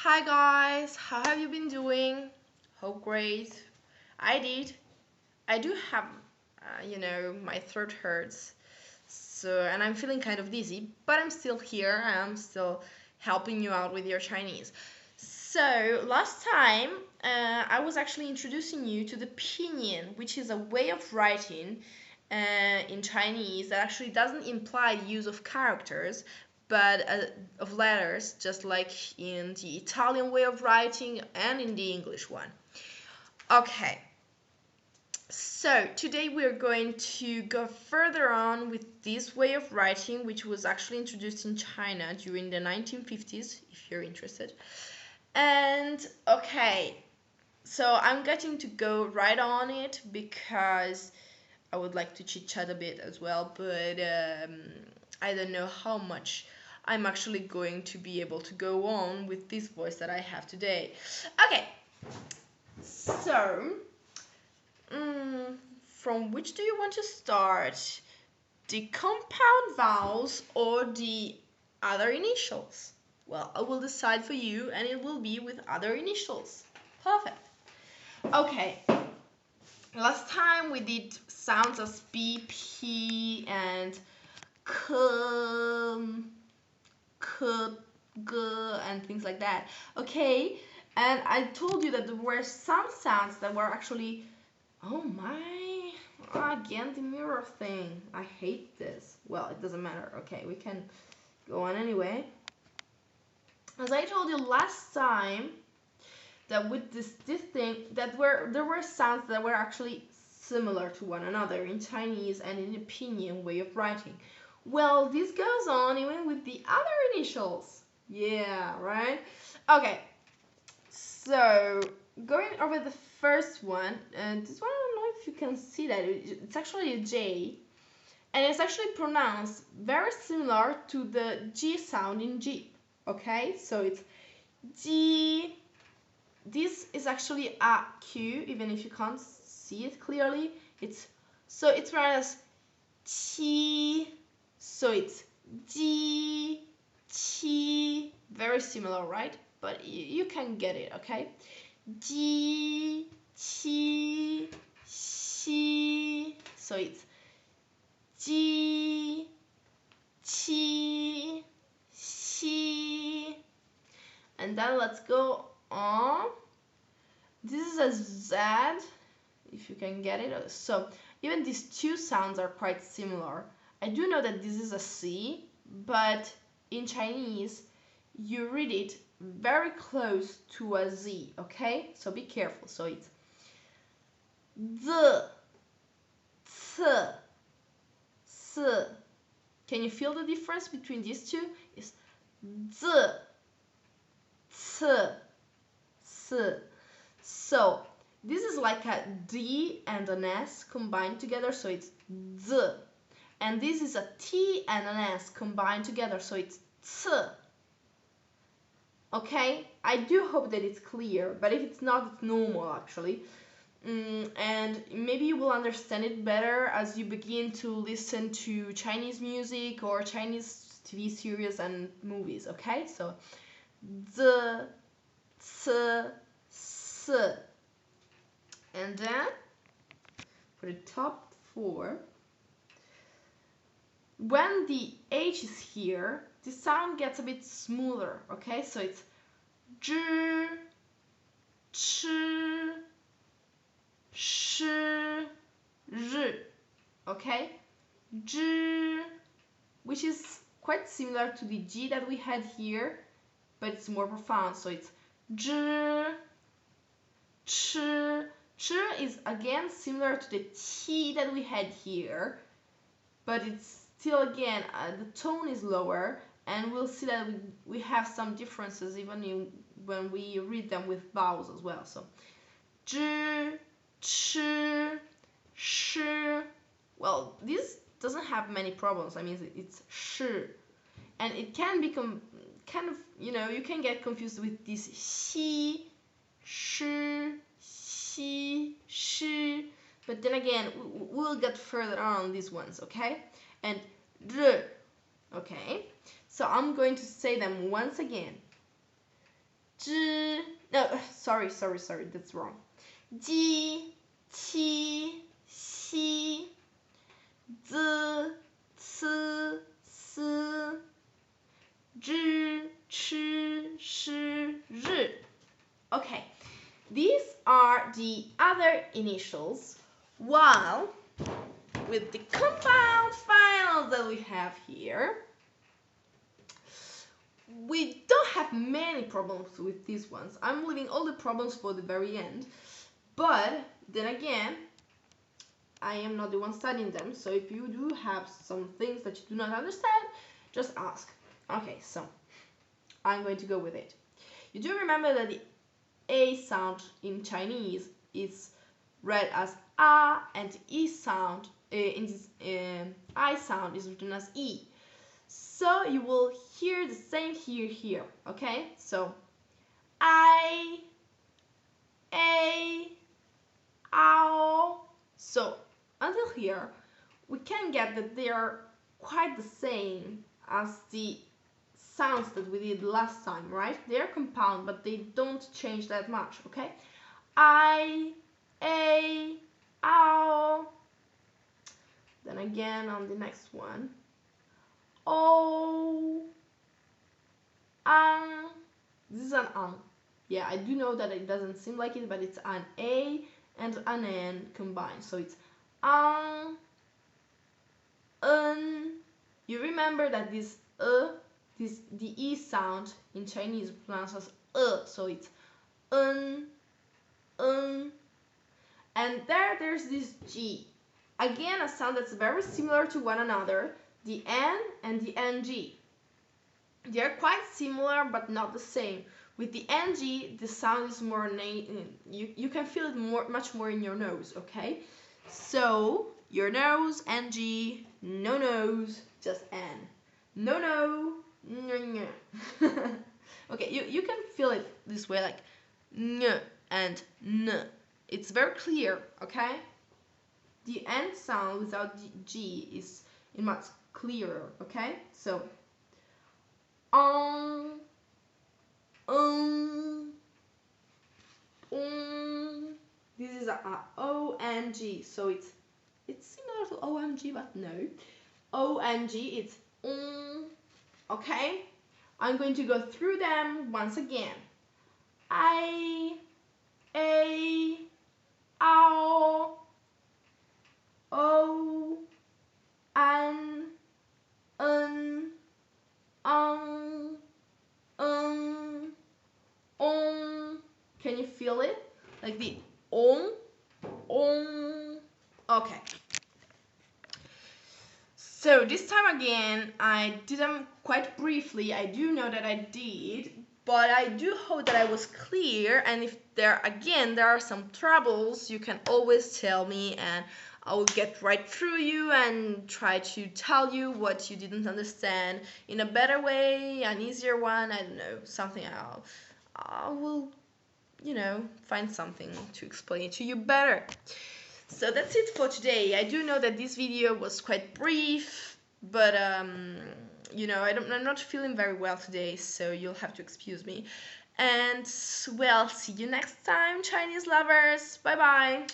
Hi guys, how have you been doing? Hope great. I did. I do have, my throat hurts. And I'm feeling kind of dizzy, but I'm still here. I'm still helping you out with your Chinese. So, last time I was actually introducing you to the pinyin, which is a way of writing in Chinese that actually doesn't imply use of characters, but of letters, just like in the Italian way of writing and in the English one. Okay, so today we're going to go further on with this way of writing, which was actually introduced in China during the 1950s, if you're interested. And okay, so I'm getting to go right on it because I would like to chit chat a bit as well, but I don't know how much I'm actually going to be able to go on with this voice that I have today. Okay, so from which do you want to start? The compound vowels or the other initials? Well, I will decide for you, and it will be with other initials. Perfect. Okay, last time we did sounds as B, P, and K, K, G, and things like that. Okay, and I told you that there were some sounds that were actually, oh my, again the mirror thing. I hate this. Well, it doesn't matter. Okay, we can go on anyway. As I told you last time, that with this thing there were sounds that were actually similar to one another in Chinese and in the pinyin way of writing. Well, this goes on even with the other initials. Yeah, right? Okay, so going over the first one, and this one I don't know if you can see that, it's actually a J, and it's actually pronounced very similar to the G sound in Jeep. Okay, so it's G. This is actually a Q, even if you can't see it clearly. It's written as Qi, so it's Ji, Qi, very similar, right? But you can get it, okay? Ji, Qi, Xi, so it's Ji, Qi, Xi, and then let's go on. This is a Z, if you can get it. So even these two sounds are quite similar. I do know that this is a C, but in Chinese you read it very close to a Z, okay? So be careful. So it's Z, C, S. Can you feel the difference between these two? It's Z, C, S. So this is like a D and an S combined together, so it's Z. And this is a T and an S combined together, so it's C. Okay? I do hope that it's clear, but if it's not, it's normal actually. And maybe you will understand it better as you begin to listen to Chinese music or Chinese TV series and movies, okay? So Z, C, S. And then for the top four, when the H is here, the sound gets a bit smoother, okay? So it's zh, ch, sh, r, okay? Zh, which is quite similar to the G that we had here, but it's more profound, so it's zh, ch. Ch is again similar to the T that we had here, but it's still again, the tone is lower, and we'll see that we have some differences even when we read them with vowels as well. So, zh, ch, sh. Well, this doesn't have many problems. I mean, it's sh, and it can become kind of, you can get confused with this xi, sh, sh, but then again, we'll get further on these ones, okay? And r, okay? So I'm going to say them once again. zhi, no, sorry, that's wrong. Ji, qi, xi, zi, ci, si, zhi, chi, shi, ri. Okay, these are the other initials, while with the compound vowels that we have here, we don't have many problems with these ones. I'm leaving all the problems for the very end. But then again, I am not the one studying them. So if you do have some things that you do not understand, just ask. Okay, so I'm going to go with it. You do remember that the A sound in Chinese is read as A, and the E sound I sound is written as E. So you will hear the same here, okay? So I, A, ow. So until here, we can get that they are quite the same as the sounds that we did last time, right? They're compound, but they don't change that much, okay? I, A, ow. Then again on the next one. Oh, this is an Yeah, I do know that it doesn't seem like it, but it's an A and an N combined. So it's You remember that this the E sound in Chinese is pronounced as so it's and there's this G. Again, a sound that's very similar to one another, the N and the NG. They're quite similar, but not the same. With the NG, the sound is more, you can feel it much more in your nose, okay? So, your nose, NG, no nose, just N. No, okay, you can feel it this way, like N and N. It's very clear, okay? The N sound without the G is much clearer, okay? So, this is a O-N-G, so it's similar to OMG, but no. O-N-G, it's okay? I'm going to go through them once again. I, A, ow, O, An, Can you feel it? Like the Okay. So this time again, I did them quite briefly. I do know that I did, but I do hope that I was clear. And if there are some troubles, you can always tell me, and I will get right through you and try to tell you what you didn't understand in a better way, an easier one. I don't know, something I will, find something to explain it to you better. So that's it for today. I do know that this video was quite brief, but I'm not feeling very well today, so you'll have to excuse me. And well, see you next time, Chinese lovers. Bye bye.